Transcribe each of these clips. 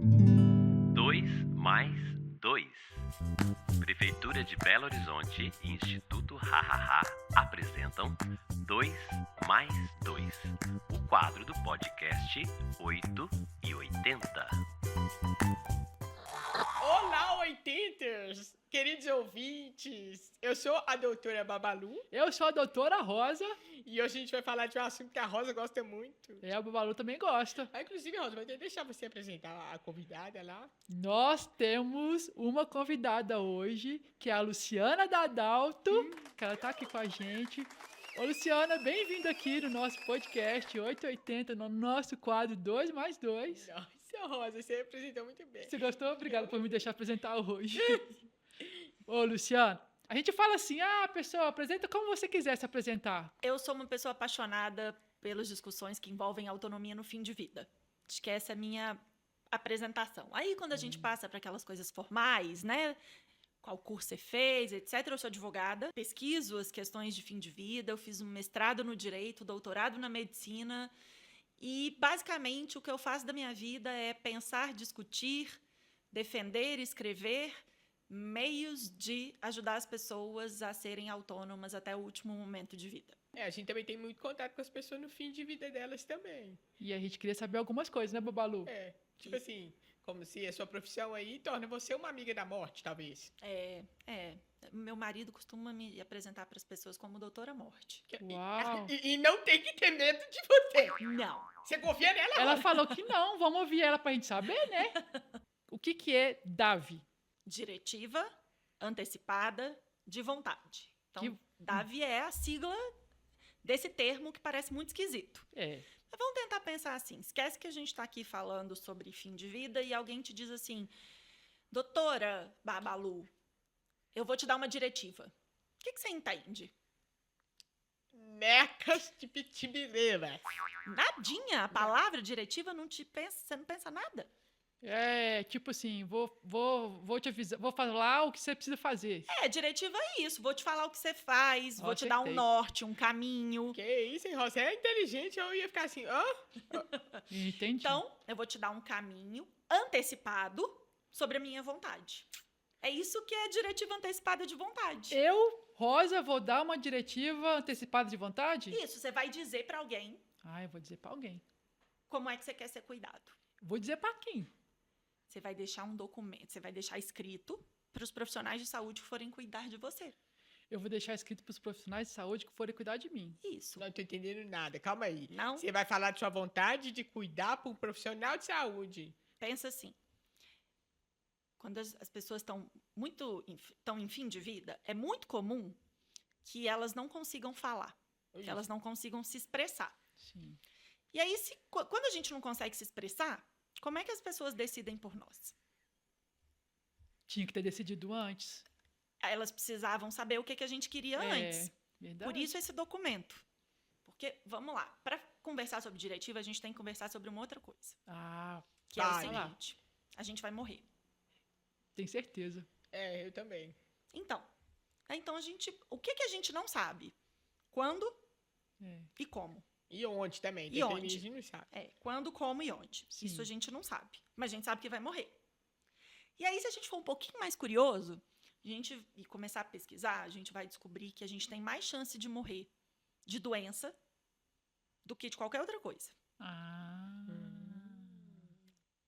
2 mais 2. Prefeitura de Belo Horizonte e Instituto Hahaha apresentam 2 mais 2, o quadro do podcast 8 e 80. Olá, oitenters! Queridos ouvintes, eu sou a doutora Babalu Eu sou a doutora Rosa. e hoje a gente vai falar de um assunto que a Rosa gosta muito. A Babalu também gosta. Inclusive, Rosa, vai deixar você apresentar a convidada lá. Nós temos uma convidada hoje, que é a Luciana Dadalto, que ela tá aqui com a gente. Ô, Luciana, bem-vinda aqui no nosso podcast 880, no nosso quadro 2 mais 2. Nossa, Rosa, você apresentou muito bem. Você gostou? Obrigado por me deixar apresentar hoje. Ô, Luciana, a gente fala assim, pessoal, apresenta como você quiser se apresentar. Eu sou uma pessoa apaixonada pelas discussões que envolvem autonomia no fim de vida. Acho que essa é a minha apresentação. Aí, quando a gente passa para aquelas coisas formais, né? Qual curso você fez, etc. Eu sou advogada, pesquiso as questões de fim de vida, eu fiz um mestrado no direito, doutorado na medicina. E, basicamente, o que eu faço da minha vida é pensar, discutir, defender, escrever meios de ajudar as pessoas a serem autônomas até o último momento de vida. A gente também tem muito contato com as pessoas no fim de vida delas também. E a gente queria saber algumas coisas, né, Babalu? Tipo assim, como se a sua profissão aí torna você uma amiga da morte, talvez. Meu marido costuma me apresentar para as pessoas como doutora morte. Uau! E não tem que ter medo de você. Não. Você confia nela, Ela Rosa? falou que não, vamos ouvir ela pra gente saber, né? O que é DAV? Diretiva antecipada de vontade. Então, Que- DAV é a sigla desse termo que parece muito esquisito. Mas vamos tentar pensar assim. Esquece que a gente está aqui falando sobre fim de vida e alguém te diz assim, doutora Babalu, eu vou te dar uma diretiva. O que você entende? Necas de pitibileira. Nadinha. A palavra diretiva não te pensa, você não pensa nada. Tipo assim, vou te avisar, vou falar o que você precisa fazer. Diretiva é isso. Vou te falar o que você faz, vou te dar um Acertei. norte, um caminho. Que isso, hein, Rosa? Você é inteligente, eu ia ficar assim, Entendi. Então, eu vou te dar um caminho antecipado sobre a minha vontade. É isso que é diretiva antecipada de vontade. Eu, Rosa, vou dar uma diretiva antecipada de vontade? Isso, você vai dizer pra alguém Eu vou dizer pra alguém. como é que você quer ser cuidado. Vou dizer pra quem? Você vai deixar um documento, você vai deixar escrito para os profissionais de saúde que forem cuidar de você. Eu vou deixar escrito pros profissionais de saúde que forem cuidar de mim. Isso. não tô entendendo nada, calma aí. Não? Você vai falar de sua vontade de cuidar para um profissional de saúde. Pensa assim. Quando as pessoas estão em fim de vida, é muito comum que elas não consigam falar, que elas não consigam se expressar. Sim. E aí, quando a gente não consegue se expressar, como é que as pessoas decidem por nós? Tinha que ter decidido antes. Elas precisavam saber o que a gente queria antes. Verdade. Por isso esse documento. Porque, vamos lá, para conversar sobre diretiva, a gente tem que conversar sobre uma outra coisa. Que é o vai. seguinte, a gente vai morrer. Tem certeza. Eu também. Então o que a gente não sabe? Quando e como? E onde também? E onde? A gente não sabe. Quando, como e onde. Sim. Isso a gente não sabe. Mas a gente sabe que vai morrer. E aí, se a gente for um pouquinho mais curioso, e começar a pesquisar, a gente vai descobrir que a gente tem mais chance de morrer de doença do que de qualquer outra coisa.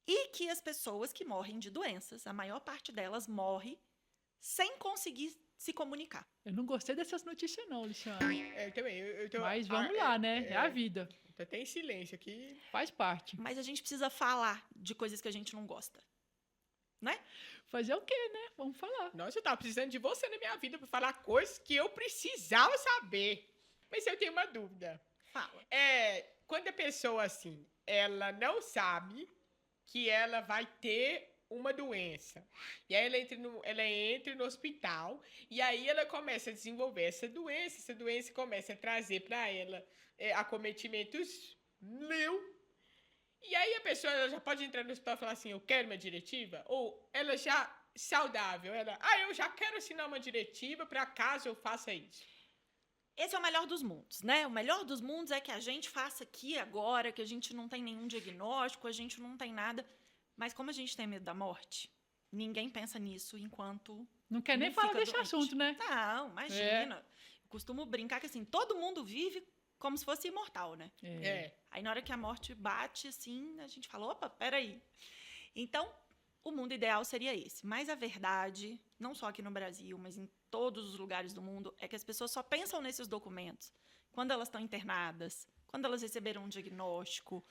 E que as pessoas que morrem de doenças, a maior parte delas morre sem conseguir se comunicar. Eu não gostei dessas notícias não, Luciana. Eu também. Eu tô, Mas vamos lá, né? É a vida. Tô até em silêncio aqui. Faz parte. Mas a gente precisa falar de coisas que a gente não gosta. Né? Fazer o quê, né? Vamos falar. Nossa, eu tava precisando de você na minha vida para falar coisas que eu precisava saber. Mas eu tenho uma dúvida. Fala. Quando a pessoa, assim, ela não sabe que ela vai ter uma doença. E aí ela entra no hospital e aí ela começa a desenvolver essa doença começa a trazer para ela acometimentos mil. E aí a pessoa ela já pode entrar no hospital e falar assim, eu quero uma diretiva? Ou ela já saudável, eu já quero assinar uma diretiva para caso eu faça isso. Esse é o melhor dos mundos, né? O melhor dos mundos é que a gente faça aqui agora, que a gente não tem nenhum diagnóstico, a gente não tem nada. Mas como a gente tem medo da morte, ninguém pensa nisso enquanto... Não quer nem Não falar fica desse doente. assunto, né? Não, imagina. Eu costumo brincar que, assim, todo mundo vive como se fosse imortal, né? É. Aí, na hora que a morte bate, assim, a gente fala, opa, peraí. Então, o mundo ideal seria esse. Mas a verdade, não só aqui no Brasil, mas em todos os lugares do mundo, é que as pessoas só pensam nesses documentos quando elas estão internadas, quando elas receberam um diagnóstico,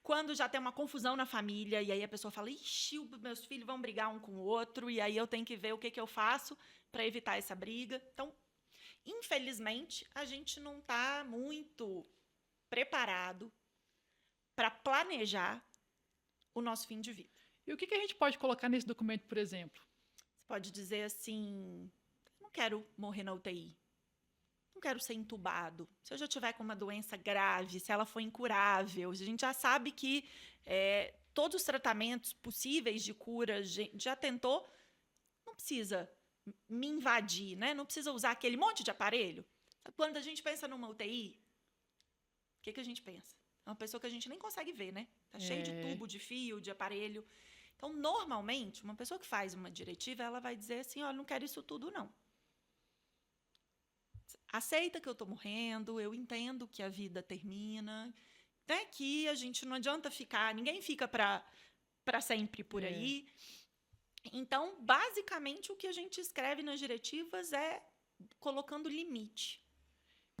quando já tem uma confusão na família, e aí a pessoa fala, ixi, meus filhos vão brigar um com o outro, e aí eu tenho que ver o que eu faço para evitar essa briga. Então, infelizmente, a gente não está muito preparado para planejar o nosso fim de vida. E o que a gente pode colocar nesse documento, por exemplo? Você pode dizer assim, não quero morrer na UTI, não quero ser entubado. Se eu já tiver com uma doença grave, se ela for incurável, a gente já sabe que todos os tratamentos possíveis de cura, a gente já tentou, não precisa me invadir, né? Não precisa usar aquele monte de aparelho. Quando a gente pensa numa UTI, o que a gente pensa? É uma pessoa que a gente nem consegue ver, né? Tá cheio de tubo, de fio, de aparelho. Então, normalmente, uma pessoa que faz uma diretiva, ela vai dizer assim, olha, não quero isso tudo, não. Aceita que eu tô morrendo, eu entendo que a vida termina, né? Que a gente não adianta ficar, ninguém fica para sempre por aí. Então, basicamente, o que a gente escreve nas diretivas é colocando limite.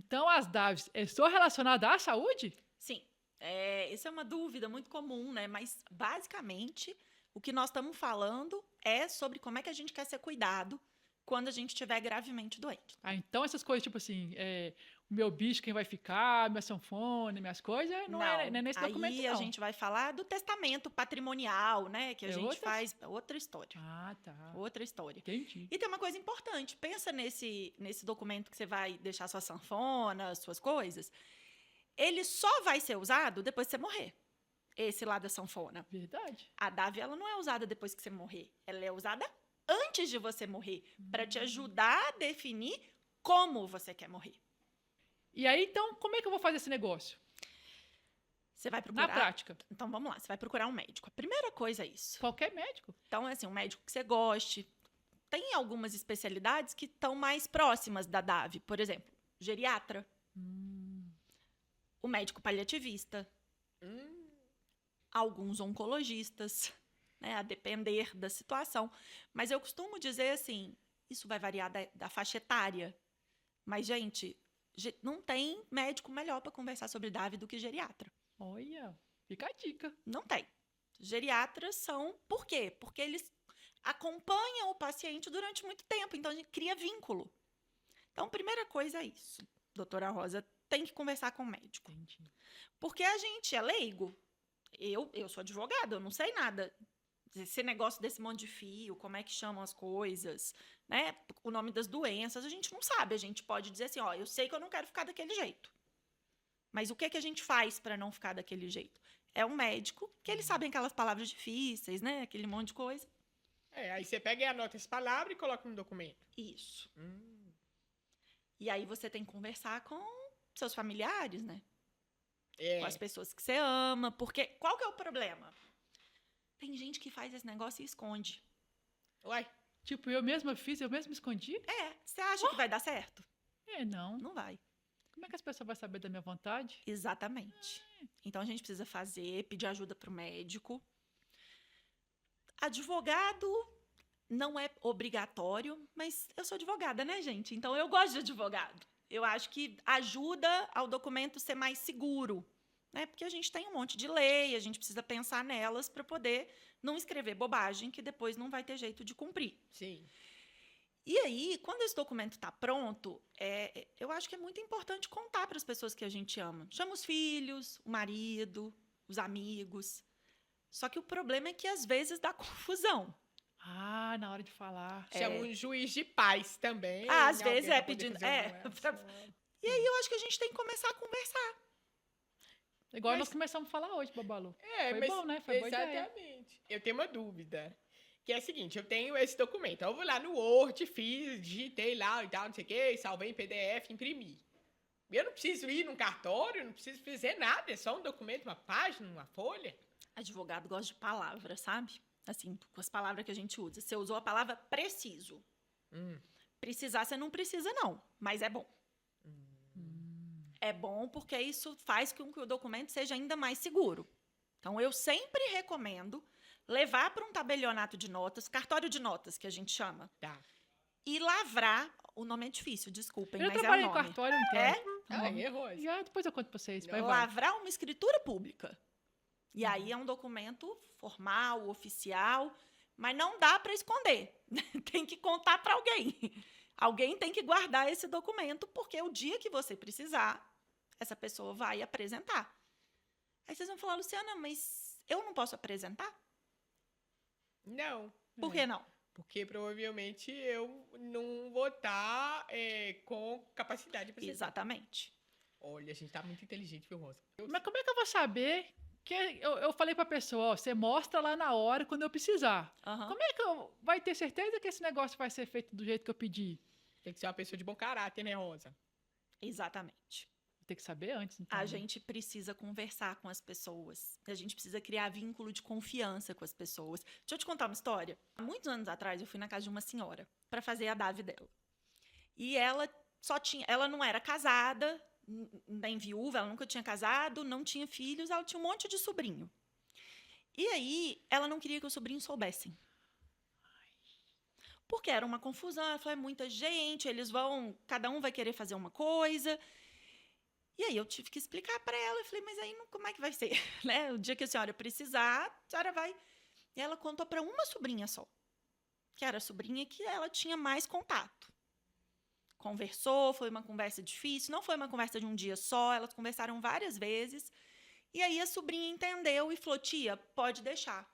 Então, as DAVs é só relacionada à saúde? Sim, essa é uma dúvida muito comum, né? Mas, basicamente, o que nós estamos falando é sobre como é que a gente quer ser cuidado quando a gente estiver gravemente doente. Ah, então essas coisas, tipo assim, o meu bicho, quem vai ficar, minha sanfona, minhas coisas, não é nesse documento, não. Aí a gente vai falar do testamento patrimonial, né? Que a gente faz... Outra história. Ah, tá. Outra história. Entendi. E tem uma coisa importante. Pensa nesse documento que você vai deixar sua sanfona, suas coisas. Ele só vai ser usado depois que você morrer. Esse lá da sanfona. Verdade. A DAV, ela não é usada depois que você morrer. Ela é usada antes de você morrer, para te ajudar a definir como você quer morrer. E aí, então, como é que eu vou fazer esse negócio? Você vai procurar... Na prática. Então, vamos lá. Você vai procurar um médico. A primeira coisa é isso. Qualquer médico. Então, é assim, um médico que você goste. Tem algumas especialidades que estão mais próximas da DAV. Por exemplo, geriatra. O médico paliativista. Alguns oncologistas. Né, a depender da situação. Mas eu costumo dizer assim, isso vai variar da faixa etária. Mas, gente, não tem médico melhor para conversar sobre DAV do que geriatra. Olha, fica a dica. Não tem. Geriatras são... Por quê? Porque eles acompanham o paciente durante muito tempo. Então, a gente cria vínculo. Então, a primeira coisa é isso. Doutora Rosa tem que conversar com o médico. Entendi. Porque a gente é leigo. Eu sou advogada, eu não sei nada. Esse negócio desse monte de fio, como é que chamam as coisas, né? O nome das doenças, a gente não sabe. A gente pode dizer assim, ó, eu sei que eu não quero ficar daquele jeito. Mas o que a gente faz para não ficar daquele jeito? É um médico, que eles sabem aquelas palavras difíceis, né? Aquele monte de coisa. Aí você pega e anota essa palavra e coloca no documento. Isso. E aí você tem que conversar com seus familiares, né? Com as pessoas que você ama. Porque qual que é o problema? Tem gente que faz esse negócio e esconde. Uai. Tipo, eu mesma fiz, eu mesma escondi? Você acha que vai dar certo? Não. Não vai. Como é que as pessoas vão saber da minha vontade? Exatamente. Então, a gente precisa pedir ajuda para o médico. Advogado não é obrigatório, mas eu sou advogada, né, gente? Então, eu gosto de advogado. Eu acho que ajuda ao documento ser mais seguro. Né? Porque a gente tem um monte de lei, a gente precisa pensar nelas para poder não escrever bobagem que depois não vai ter jeito de cumprir. Sim. E aí, quando esse documento está pronto, eu acho que é muito importante contar para as pessoas que a gente ama. Chama os filhos, o marido, os amigos. Só que o problema é que às vezes dá confusão. Ah, na hora de falar. Chama um juiz de paz também. Às vezes pedindo... E aí eu acho que a gente tem que começar a conversar. Igual nós começamos a falar hoje, Babalu. Foi bom, né? Foi boa ideia. Exatamente. Eu tenho uma dúvida. Que é a seguinte, eu tenho esse documento. Eu vou lá no Word, digitei lá e tal, não sei o quê, salvei em PDF, imprimi. Eu não preciso ir num cartório, não preciso fazer nada. É só um documento, uma página, uma folha. Advogado gosta de palavras, sabe? Assim, com as palavras que a gente usa. Você usou a palavra preciso. Precisar, você não precisa, não. Mas é bom. É bom porque isso faz com que o documento seja ainda mais seguro. Então, eu sempre recomendo levar para um tabelionato de notas, cartório de notas, que a gente chama, Tá. e lavrar. O nome é difícil, desculpem, Eu mas é o trabalhei em nome. cartório, eu entendo. Aí, Rose. Já depois eu conto pra vocês. Vai, vai. Lavrar uma escritura pública. E aí é um documento formal, oficial, mas não dá para esconder. Tem que contar para alguém. Alguém tem que guardar esse documento, porque o dia que você precisar, essa pessoa vai apresentar. Aí vocês vão falar, Luciana, mas eu não posso apresentar? Não. Por que não? Porque provavelmente eu não vou estar com capacidade para Exatamente. Olha, a gente tá muito inteligente, viu, Rosa? Mas como é que eu vou saber que eu falei pra pessoa, ó, você mostra lá na hora quando eu precisar. Aham. Como é que eu vai ter certeza que esse negócio vai ser feito do jeito que eu pedi? Tem que ser uma pessoa de bom caráter, né, Rosa? Exatamente. Tem que saber antes, então. A né? gente precisa conversar com as pessoas. A gente precisa criar vínculo de confiança com as pessoas. Deixa eu te contar uma história. Há muitos anos atrás, eu fui na casa de uma senhora para fazer a DAV dela. E ela não era casada, nem viúva, ela nunca tinha casado, não tinha filhos, ela tinha um monte de sobrinho. E aí, ela não queria que os sobrinhos soubessem. Porque era uma confusão, ela falou, é muita gente, cada um vai querer fazer uma coisa. E aí eu tive que explicar para ela, eu falei, mas aí como é que vai ser? Né? O dia que a senhora precisar, a senhora vai... E ela contou para uma sobrinha só, que era a sobrinha que ela tinha mais contato. Conversou, foi uma conversa difícil, não foi uma conversa de um dia só, elas conversaram várias vezes. E aí a sobrinha entendeu e falou, tia, pode deixar.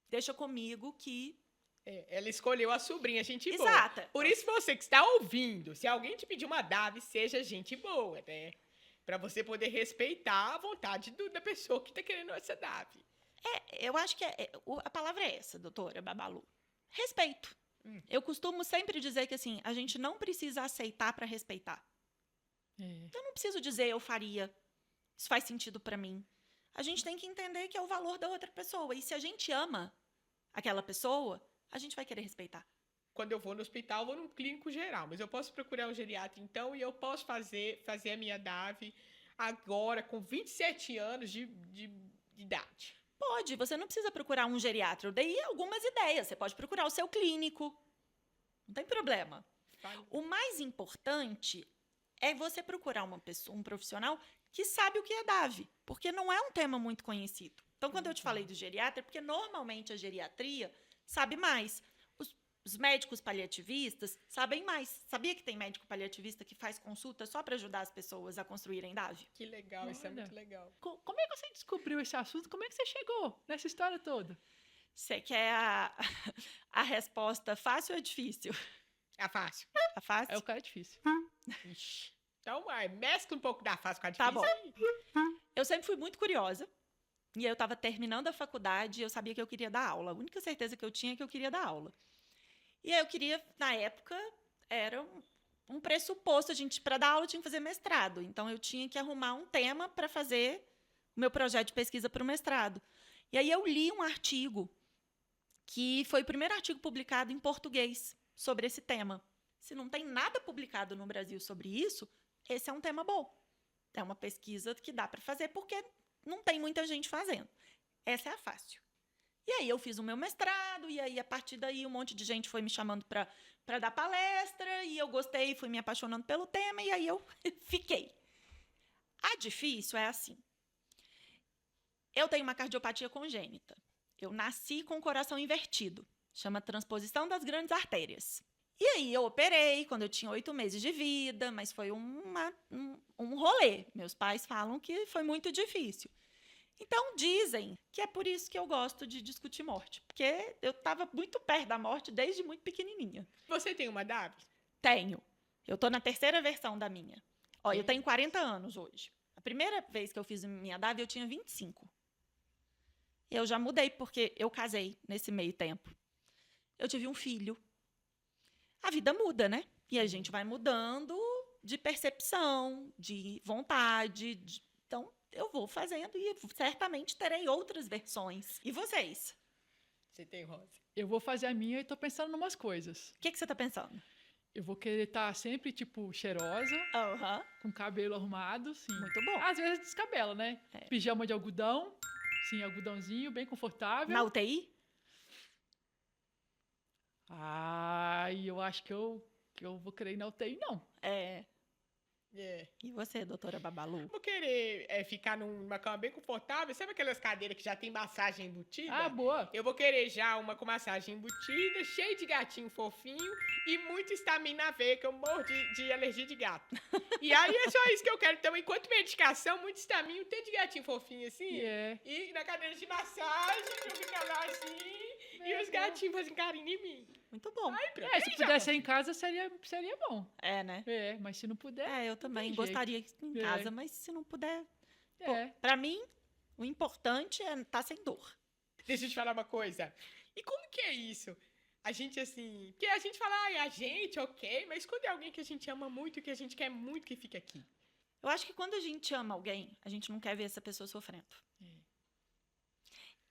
Deixa comigo que... Ela escolheu a sobrinha, gente boa. Exata. Por isso, você que está ouvindo, se alguém te pedir uma DAV, seja gente boa, né? Pra você poder respeitar a vontade da pessoa que tá querendo essa DAV. Eu acho que a palavra é essa, doutora Babalu. Respeito. Eu costumo sempre dizer que assim, a gente não precisa aceitar para respeitar. É. Eu não preciso dizer eu faria, isso faz sentido para mim. A gente tem que entender que é o valor da outra pessoa. E se a gente ama aquela pessoa, a gente vai querer respeitar. Quando eu vou no hospital, eu vou num clínico geral. Mas eu posso procurar um geriatra, então, e eu posso fazer a minha DAV agora, com 27 anos de idade. Pode, você não precisa procurar um geriatra. Eu dei algumas ideias. Você pode procurar o seu clínico. Não tem problema. O mais importante é você procurar uma pessoa, um profissional que sabe o que é DAV, porque não é um tema muito conhecido. Então, quando eu te falei do geriatra, é porque normalmente a geriatria sabe mais. Os médicos paliativistas sabem mais. Sabia que tem médico paliativista que faz consulta só para ajudar as pessoas a construírem DAV? Que legal, isso é Olha. muito legal. Como é que você descobriu esse assunto? Como é que você chegou nessa história toda? Você quer a resposta fácil ou é difícil? É fácil. A fácil? É o cara difícil. Ixi. Então, mescla um pouco da fácil com a Tá difícil. bom. Eu sempre fui muito curiosa. E eu estava terminando a faculdade e eu sabia que eu queria dar aula. A única certeza que eu tinha é que eu queria dar aula. E aí eu queria, na época, era um pressuposto. Para dar aula, eu tinha que fazer mestrado. Então, eu tinha que arrumar um tema para fazer o meu projeto de pesquisa para o mestrado. E aí eu li um artigo, que foi o primeiro artigo publicado em português sobre esse tema. Se não tem nada publicado no Brasil sobre isso, esse é um tema bom. É uma pesquisa que dá para fazer, porque não tem muita gente fazendo. Essa é a fácil. E aí eu fiz o meu mestrado, e aí a partir daí um monte de gente foi me chamando para dar palestra, e eu gostei, fui me apaixonando pelo tema, e aí eu fiquei. A difícil é assim. Eu tenho uma cardiopatia congênita. Eu nasci com o coração invertido. Chama transposição das grandes artérias. E aí eu operei quando eu tinha 8 meses de vida, mas foi um rolê. Meus pais falam que foi muito difícil. Então, dizem que é por isso que eu gosto de discutir morte. Porque eu estava muito perto da morte desde muito pequenininha. Você tem uma DAV? Tenho. Eu estou na 3ª versão da minha. Ó, eu tenho 40 anos hoje. A primeira vez que eu fiz minha DAV, eu tinha 25. Eu já mudei, porque eu casei nesse meio tempo. Eu tive um filho. A vida muda, né? E a gente vai mudando de percepção, de vontade. Então, eu vou fazendo e certamente terei outras versões. E vocês? Você tem, Rosa? Eu vou fazer a minha e tô pensando em umas coisas. O que você tá pensando? Eu vou querer estar sempre, tipo, cheirosa, Aham. com cabelo arrumado, sim. Muito bom. Às vezes descabela, né? É. Pijama de algodão, sim, algodãozinho, bem confortável. Na UTI? Ai, eu acho que eu vou querer ir na UTI, não. É. É. E você, doutora Babalu? Vou querer ficar numa cama bem confortável. Sabe aquelas cadeiras que já tem massagem embutida? Ah, boa. Eu vou querer já uma com massagem embutida, cheia de gatinho fofinho e muito estamina na veia, que eu morro de alergia de gato. E aí é só isso que eu quero. Então, enquanto medicação, muito estamina, um tanto de gatinho fofinho assim. É. E na cadeira de massagem, eu ficar lá assim, e os gatinhos fazem carinho em mim. Muito bom. Ai, pronto. É, se Aí já puder ser em casa, seria bom. É, né? É, mas se não puder, É, eu também tem jeito. gostaria em É. casa, mas se não puder... é. Pra mim, o importante é estar sem dor. Deixa eu te falar uma coisa. E como que é isso? A gente, assim... Porque a gente fala, ai, a gente, ok. Mas quando é alguém que a gente ama muito, que a gente quer muito que fique aqui? Eu acho que quando a gente ama alguém, a gente não quer ver essa pessoa sofrendo.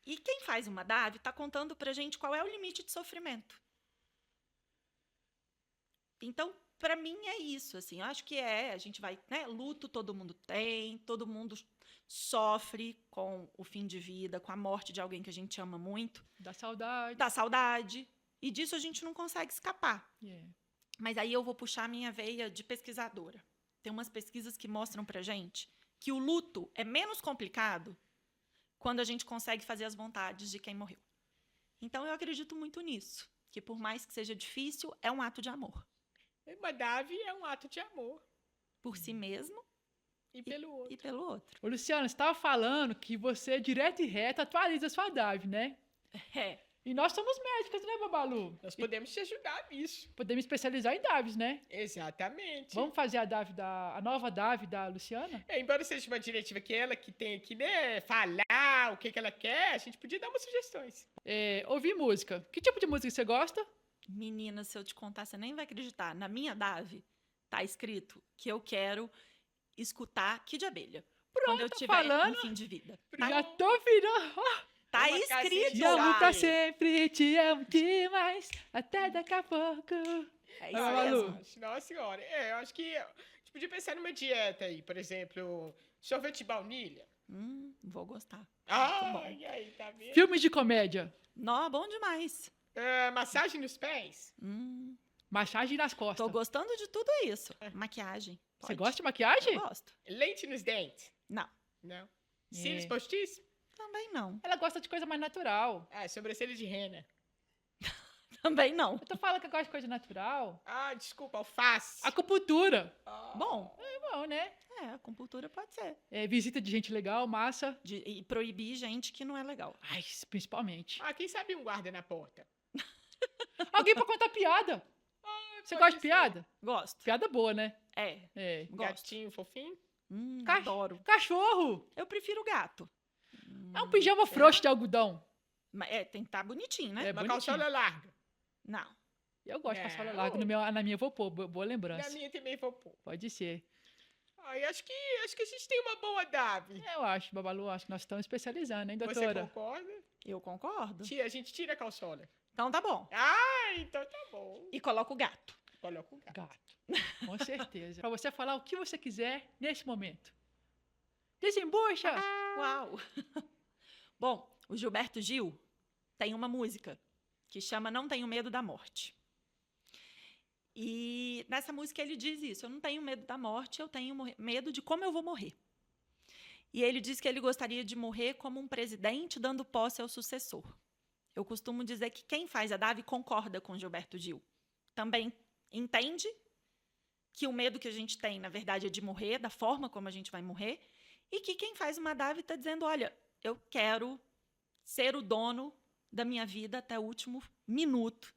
E quem faz uma DAV tá contando pra gente qual é o limite de sofrimento. Então, pra mim é isso, assim. Eu acho que a gente vai, né? Luto todo mundo tem, todo mundo sofre com o fim de vida, com a morte de alguém que a gente ama muito, Dá saudade. da saudade. E disso a gente não consegue escapar. É. Mas aí eu vou puxar a minha veia de pesquisadora. Tem umas pesquisas que mostram pra gente que o luto é menos complicado quando a gente consegue fazer as vontades de quem morreu. Então eu acredito muito nisso, que por mais que seja difícil, é um ato de amor. Uma Davi é um ato de amor. Por si mesmo E pelo outro. e pelo outro. Ô, Luciana, você estava falando que você, direto e reto, atualiza a sua DAV, né? É. E nós somos médicas, né, Babalu? Nós podemos te ajudar nisso. Podemos especializar em DAVs, né? Exatamente. Vamos fazer a nova DAV da Luciana? Embora seja uma diretiva que ela que tem que, né, falar o que ela quer, a gente podia dar umas sugestões. É, ouvir música. Que tipo de música você gosta? Menina, se eu te contar, você nem vai acreditar. Na minha DAV tá escrito que eu quero escutar Kid Abelha. Quando eu tiver falando. no fim de vida. Já tô virando. Tá Uma casinha escrito de Te amo Sabe. pra sempre, te amo demais, até daqui a pouco. É Vai, isso Babalu. mesmo. Nossa senhora. Eu acho que a gente podia pensar numa dieta aí. Por exemplo, sorvete de baunilha. Vou gostar. Muito bom. Ai, aí, tá vendo? Filmes de comédia. Nó, bom demais. Massagem nos pés. Massagem nas costas. Tô gostando de tudo isso. Maquiagem. Você Pode. gosta de maquiagem? Eu gosto. Lente nos dentes. Não, Não. Cílios É. postiços. também não. Ela gosta de coisa mais natural. Sobrancelha de rena. Também não. Eu tô falando que eu gosto de coisa natural. Desculpa, alface. Acupuntura. Bom, É bom, né? acupuntura pode ser. É, visita de gente legal, massa. E proibir gente que não é legal. Ai, principalmente. Quem sabe um guarda na porta? Alguém pra contar piada. Você pode gosta de ser. piada? Gosto. Piada boa, né? É, É. gosto. Gatinho fofinho. Ca- Adoro. Cachorro. Eu prefiro gato. É um pijama frouxo de algodão. Mas tem que estar bonitinho, né? É Uma bonitinho. calçola larga. Não. Eu gosto de calçola Não. larga. Na minha eu vou pôr. Boa Na lembrança. minha também vou pôr. Pode ser. Acho que a gente tem uma boa Davi. Eu acho, Babalu, acho que nós estamos especializando, hein, Você doutora? concorda? Eu concordo. A gente tira a calçola. Então tá bom. Então tá bom. E coloca o gato. Coloca o gato. Gato. Com certeza. Pra você falar o que você quiser nesse momento. Desembucha! Uau! Bom, o Gilberto Gil tem uma música que chama Não Tenho Medo da Morte. E nessa música ele diz isso: eu não tenho medo da morte, eu tenho medo de como eu vou morrer. E ele diz que ele gostaria de morrer como um presidente dando posse ao sucessor. Eu costumo dizer que quem faz a DAV concorda com Gilberto Gil. Também entende que o medo que a gente tem, na verdade, é de morrer, da forma como a gente vai morrer, e que quem faz uma DAV está dizendo, olha, eu quero ser o dono da minha vida até o último minuto.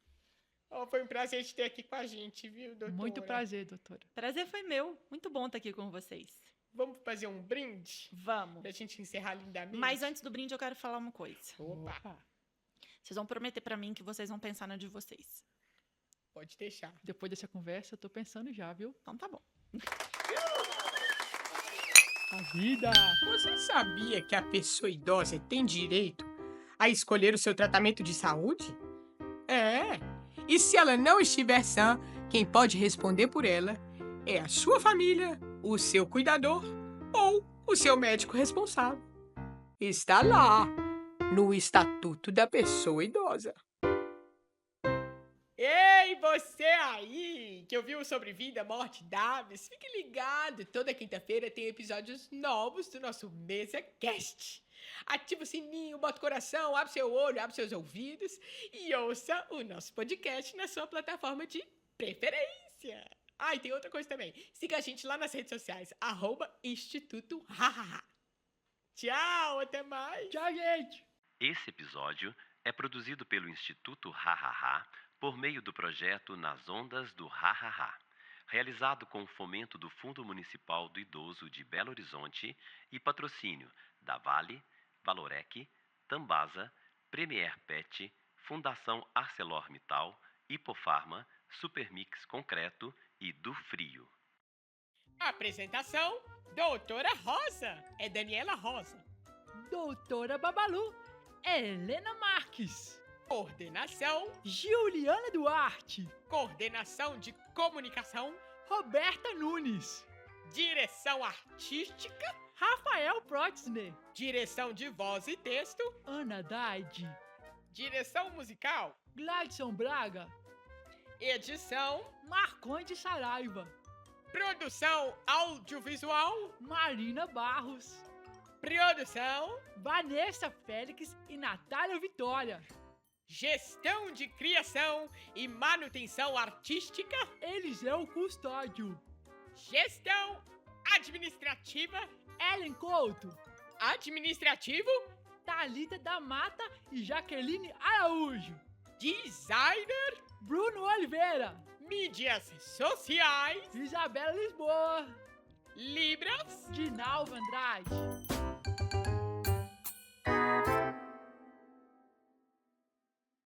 Foi um prazer te ter aqui com a gente, viu, doutora? Muito prazer, doutora. Prazer foi meu. Muito bom estar aqui com vocês. Vamos fazer um brinde? Vamos. Pra gente encerrar lindamente? Mas antes do brinde, eu quero falar uma coisa. Opa, Vocês vão prometer pra mim que vocês vão pensar na de vocês. pode deixar. Depois dessa conversa, eu tô pensando já, viu? Então tá bom. A vida. Você sabia que a pessoa idosa tem direito a escolher o seu tratamento de saúde? É. E se ela não estiver sã, quem pode responder por ela é a sua família, o seu cuidador ou o seu médico responsável. Está lá, no Estatuto da Pessoa Idosa. Ei, você aí, que ouviu sobre vida, morte e dados, fique ligado. Toda quinta-feira tem episódios novos do nosso MesaCast. Ativa o sininho, bota o coração, abre seu olho, abre seus ouvidos e ouça o nosso podcast na sua plataforma de preferência. Ah, e tem outra coisa também. Siga a gente lá nas redes sociais, @Instituto Hahaha. Tchau, até mais. Tchau, gente. Esse episódio é produzido pelo Instituto Hahaha por meio do projeto Nas Ondas do Hahaha, realizado com o fomento do Fundo Municipal do Idoso de Belo Horizonte e patrocínio da Vale, Valorec, Tambasa, Premier Pet, Fundação ArcelorMittal, Hipofarma, Supermix Concreto e do Frio. Apresentação, Doutora Rosa. É Daniela Rosa. Doutora Babalu. Helena Marques. Coordenação, Juliana Duarte. coordenação de comunicação, Roberta Nunes. direção artística, Rafael Protzner. direção de voz e texto, Ana Daide. direção musical, Gladson Braga. edição, Marcondes de Saraiva. produção audiovisual, Marina Barros. produção, Vanessa Félix e Natália Vitória. gestão de criação e manutenção artística, Eliseu Custódio. gestão administrativa, Ellen Couto. administrativo, Thalita da Mata e Jaqueline Araújo. designer, Bruno Oliveira. mídias sociais, Isabela Lisboa. Libras. Dinalva Andrade.